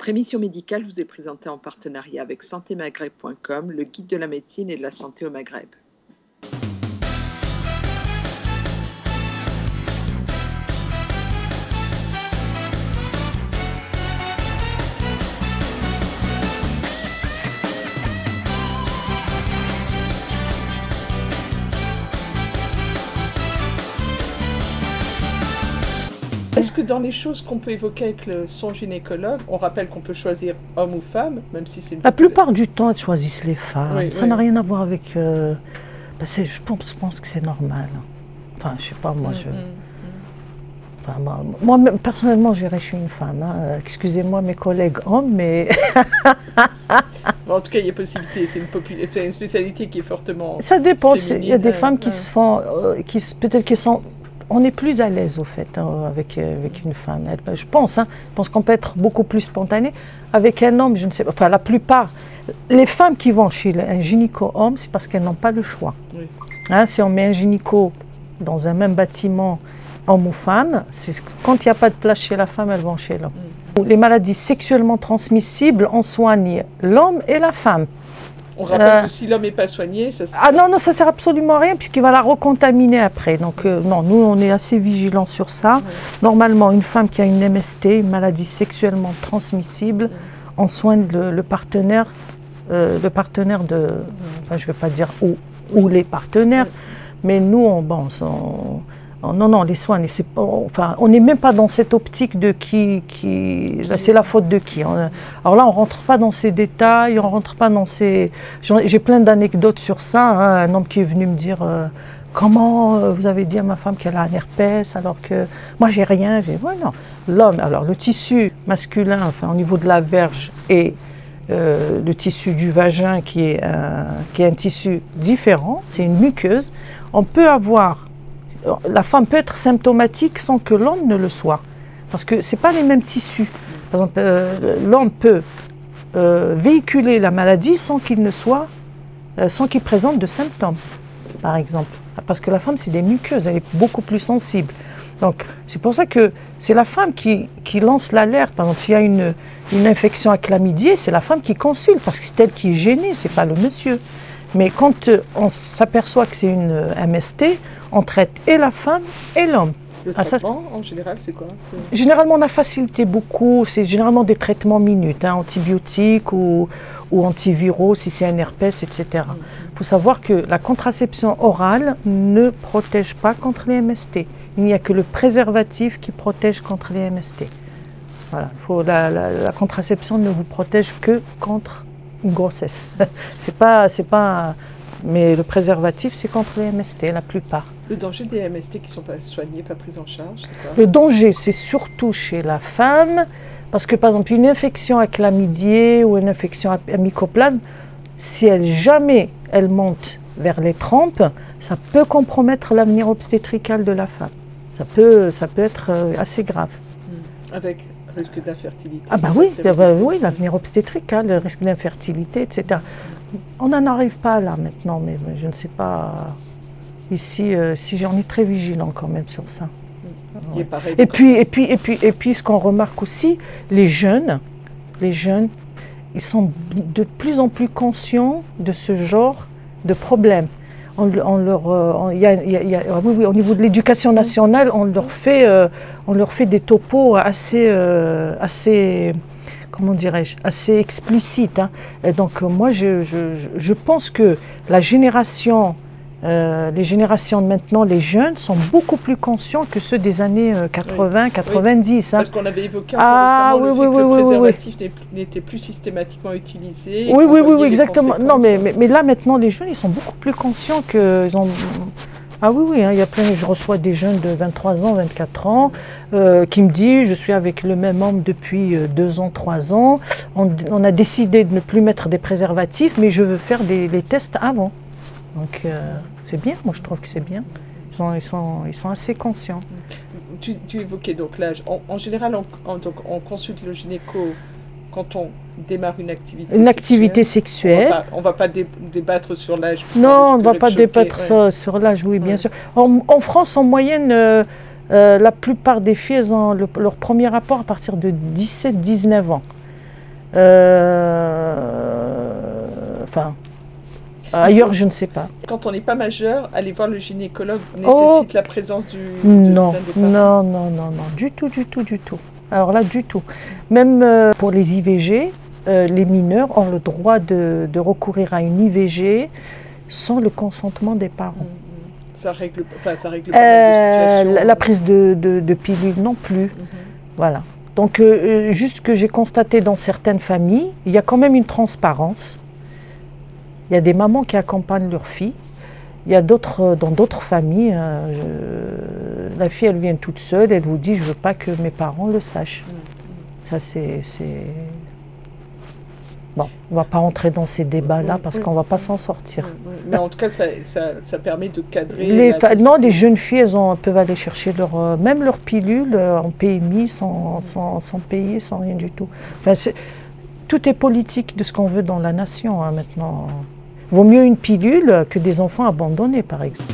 Votre émission médicale vous est présentée en partenariat avec santémaghreb.com, le guide de la médecine et de la santé au Maghreb. Est-ce que dans les choses qu'on peut évoquer avec son gynécologue, on rappelle qu'on peut choisir homme ou femme, même si c'est... La plupart du temps, elles choisissent les femmes. Oui, ça n'a rien à voir avec... je pense que c'est normal. Enfin, je sais pas, moi, Enfin, moi, personnellement, j'irais chez une femme. Hein. Excusez-moi mes collègues hommes, mais... Bon, en tout cas, il y a possibilité. C'est une spécialité qui est fortement... Ça dépend. Il y a des femmes qui se font... peut-être qu'elles sont... On est plus à l'aise, au fait, avec une femme. Je pense qu'on peut être beaucoup plus spontané. Avec un homme, je ne sais pas. Enfin, la plupart, les femmes qui vont chez un gynéco-homme, c'est parce qu'elles n'ont pas le choix. Oui. Hein, si on met un gynéco dans un même bâtiment, homme ou femme, quand il n'y a pas de place chez la femme, elles vont chez l'homme. Les maladies sexuellement transmissibles, on soigne l'homme et la femme. On rappelle que si l'homme n'est pas soigné, ça... Ah non, ça ne sert absolument à rien puisqu'il va la recontaminer après. Donc non, nous, on est assez vigilants sur ça. Oui. Normalement, une femme qui a une MST, une maladie sexuellement transmissible, on soigne le partenaire de... Enfin, je ne vais pas dire où les partenaires, mais nous, non, les soins, on n'est même pas dans cette optique de c'est la faute de qui. Alors là, on ne rentre pas dans ces détails, on ne rentre pas dans ces... J'ai plein d'anecdotes sur ça. Hein, un homme qui est venu me dire comment vous avez dit à ma femme qu'elle a un herpès alors que moi, j'ai rien. J'ai dit, ouais, non. L'homme, alors le tissu masculin, enfin, au niveau de la verge et le tissu du vagin qui est un tissu différent, c'est une muqueuse, on peut avoir... La femme peut être symptomatique sans que l'homme ne le soit, parce que ce n'est pas les mêmes tissus. Par exemple, l'homme peut véhiculer la maladie sans qu'il présente de symptômes, par exemple. Parce que la femme, c'est des muqueuses, elle est beaucoup plus sensible. Donc, c'est pour ça que c'est la femme qui lance l'alerte. Par exemple, s'il y a une infection à chlamydier, c'est la femme qui consulte, parce que c'est elle qui est gênée, ce n'est pas le monsieur. Mais quand on s'aperçoit que c'est une MST, on traite et la femme et l'homme. Le traitement, en général, c'est quoi? Généralement, on a facilité beaucoup. C'est généralement des traitements minutes, antibiotiques ou antiviraux, si c'est un herpès, etc. Il faut savoir que la contraception orale ne protège pas contre les MST. Il n'y a que le préservatif qui protège contre les MST. Voilà. La contraception ne vous protège que contre une grossesse. Mais le préservatif, c'est contre les MST, la plupart. Le danger des MST qui ne sont pas soignés, pas pris en charge, c'est quoi? Le danger, c'est surtout chez la femme, parce que par exemple, une infection à chlamydier ou une infection à mycoplasme, si jamais elle monte vers les trompes, ça peut compromettre l'avenir obstétrical de la femme. Ça peut être assez grave. Avec risque d'infertilité. Ah bah oui, l'avenir obstétrical, le risque d'infertilité, etc. On n'en arrive pas là maintenant, mais je ne sais pas. Ici, on est très vigilant quand même sur ça. Ouais. Et puis, ce qu'on remarque aussi, les jeunes, ils sont de plus en plus conscients de ce genre de problème. Au niveau de l'éducation nationale, on leur fait des topos assez comment dirais-je, assez explicites. Hein. Et donc moi, je pense que les générations de maintenant, les jeunes, sont beaucoup plus conscients que ceux des années 80, 90. Hein. Parce qu'on avait évoqué récemment le fait que le préservatif n'était plus systématiquement utilisé. Oui, exactement. Non, mais là, maintenant, les jeunes, ils sont beaucoup plus conscients qu'ils ont... Ah oui, hein, je reçois des jeunes de 23 ans, 24 ans qui me disent, je suis avec le même homme depuis 2 ans, 3 ans, on a décidé de ne plus mettre des préservatifs, mais je veux faire les tests avant. Donc c'est bien, moi je trouve que c'est bien. Ils sont assez conscients. Tu évoquais donc l'âge. En général, on consulte le gynéco quand on démarre une activité sexuelle. On ne va pas débattre sur l'âge. Non, on ne va pas débattre sur l'âge, oui, bien sûr. En France, en moyenne, la plupart des filles elles ont leur premier rapport à partir de 17-19 ans. Enfin, ailleurs, je ne sais pas. Quand on n'est pas majeur, aller voir le gynécologue nécessite la présence d'un des parents. Non, du tout. Alors là, du tout. Même pour les IVG, les mineurs ont le droit de recourir à une IVG sans le consentement des parents. Ça règle pas mal de situations. La prise de pilules non plus. Voilà. Donc, juste que j'ai constaté dans certaines familles, il y a quand même une transparence. Il y a des mamans qui accompagnent leurs filles. Il y a dans d'autres familles, la fille, elle vient toute seule, elle vous dit, je ne veux pas que mes parents le sachent. Ça, c'est... Bon, on ne va pas entrer dans ces débats-là parce qu'on ne va pas s'en sortir. Mais en tout cas, ça permet de cadrer... Les jeunes filles, elles peuvent aller chercher même leurs pilules en PMI sans payer, sans rien du tout. Enfin, tout est politique de ce qu'on veut dans la nation maintenant. Vaut mieux une pilule que des enfants abandonnés, par exemple.